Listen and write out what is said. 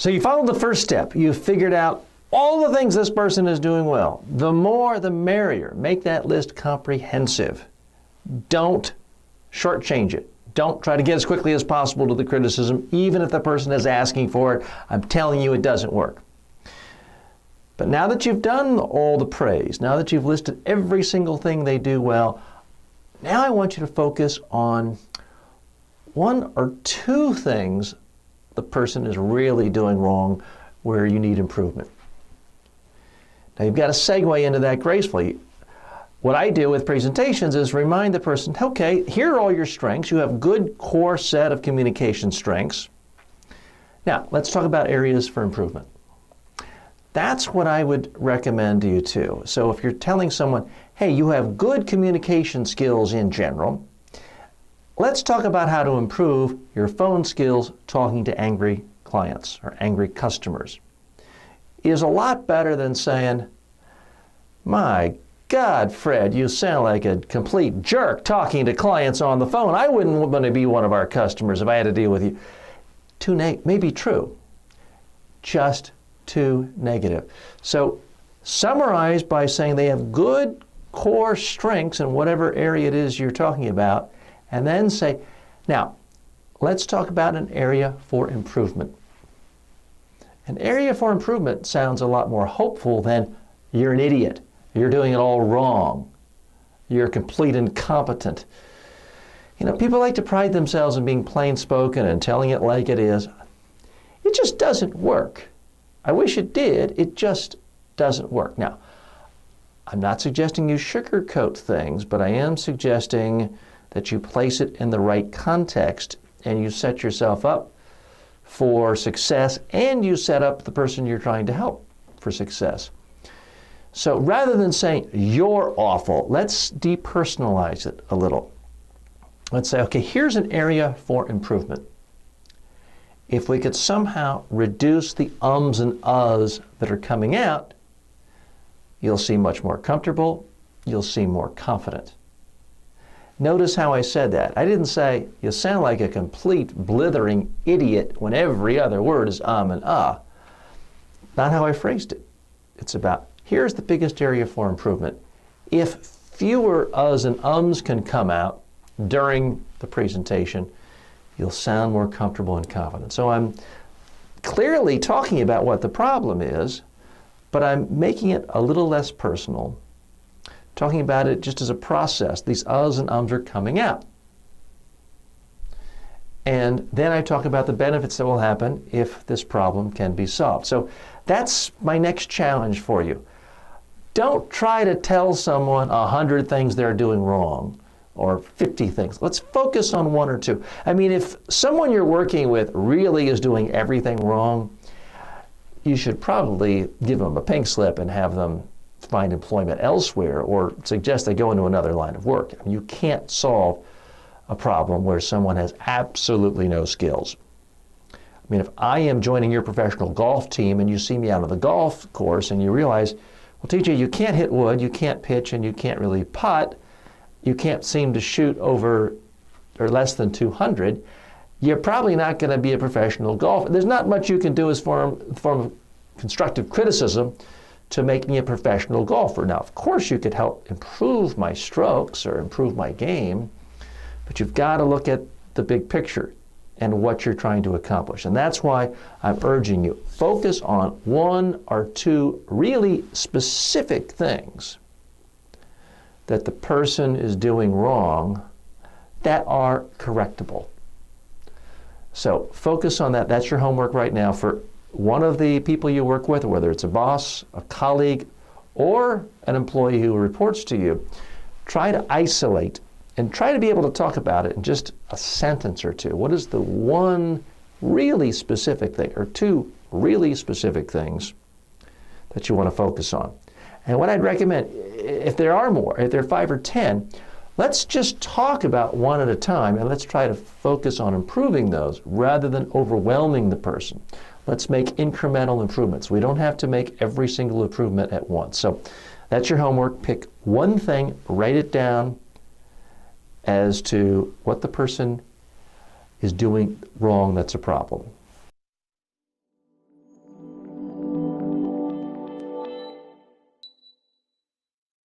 So you followed the first step. You figured out all the things this person is doing well. The more, the merrier. Make that list comprehensive. Don't shortchange it. Don't try to get as quickly as possible to the criticism, even if the person is asking for it. I'm telling you, it doesn't work. But now that you've done all the praise, now that you've listed every single thing they do well, now I want you to focus on one or two things the person is really doing wrong where you need improvement. Now you've got to segue into that gracefully. What I do with presentations is remind the person, okay, here are all your strengths. You have good core set of communication strengths. Now, let's talk about areas for improvement. That's what I would recommend to you too. So if you're telling someone, hey, you have good communication skills in general, let's talk about how to improve your phone skills talking to angry clients or angry customers. Is a lot better than saying, my God, Fred, you sound like a complete jerk talking to clients on the phone. I wouldn't want to be one of our customers if I had to deal with you. Maybe true, just too negative. So summarize by saying they have good core strengths in whatever area it is you're talking about, and then say, now, let's talk about an area for improvement. An area for improvement sounds a lot more hopeful than you're an idiot. You're doing it all wrong. You're complete incompetent. You know, people like to pride themselves in being plain spoken and telling it like it is. It just doesn't work. I wish it did. It just doesn't work. Now, I'm not suggesting you sugarcoat things, but I am suggesting that you place it in the right context and you set yourself up for success and you set up the person you're trying to help for success. So rather than saying, you're awful, let's depersonalize it a little. Let's say, okay, here's an area for improvement. If we could somehow reduce the ums and uhs that are coming out, you'll seem much more comfortable, you'll seem more confident. Notice how I said that. I didn't say, you sound like a complete blithering idiot when every other word is and ah. Not how I phrased it. It's about, here's the biggest area for improvement. If fewer uhs and ums can come out during the presentation, you'll sound more comfortable and confident. So I'm clearly talking about what the problem is, but I'm making it a little less personal, talking about it just as a process. These uhs and ums are coming out. And then I talk about the benefits that will happen if this problem can be solved. So that's my next challenge for you. Don't try to tell someone 100 things they're doing wrong or 50 things. Let's focus on one or two. I mean, if someone you're working with really is doing everything wrong, you should probably give them a pink slip and have them find employment elsewhere or suggest they go into another line of work. I mean, you can't solve a problem where someone has absolutely no skills. I mean, if I am joining your professional golf team and you see me out of the golf course and you realize, well, TJ, you can't hit wood, you can't pitch, and you can't really putt, you can't seem to shoot over or less than 200, you're probably not going to be a professional golfer. There's not much you can do as form of constructive criticism to make me a professional golfer. Now, of course, you could help improve my strokes or improve my game, but you've got to look at the big picture and what you're trying to accomplish. And that's why I'm urging you, focus on one or two really specific things that the person is doing wrong that are correctable. So focus on that. That's your homework right now for one of the people you work with, whether it's a boss, a colleague, or an employee who reports to you. Try to isolate and try to be able to talk about it in just a sentence or two. What is the one really specific thing or two really specific things that you want to focus on? And what I'd recommend, if there are more, if there are 5 or 10, let's just talk about one at a time and let's try to focus on improving those rather than overwhelming the person. Let's make incremental improvements. We don't have to make every single improvement at once. So that's your homework. Pick one thing, write it down as to what the person is doing wrong that's a problem.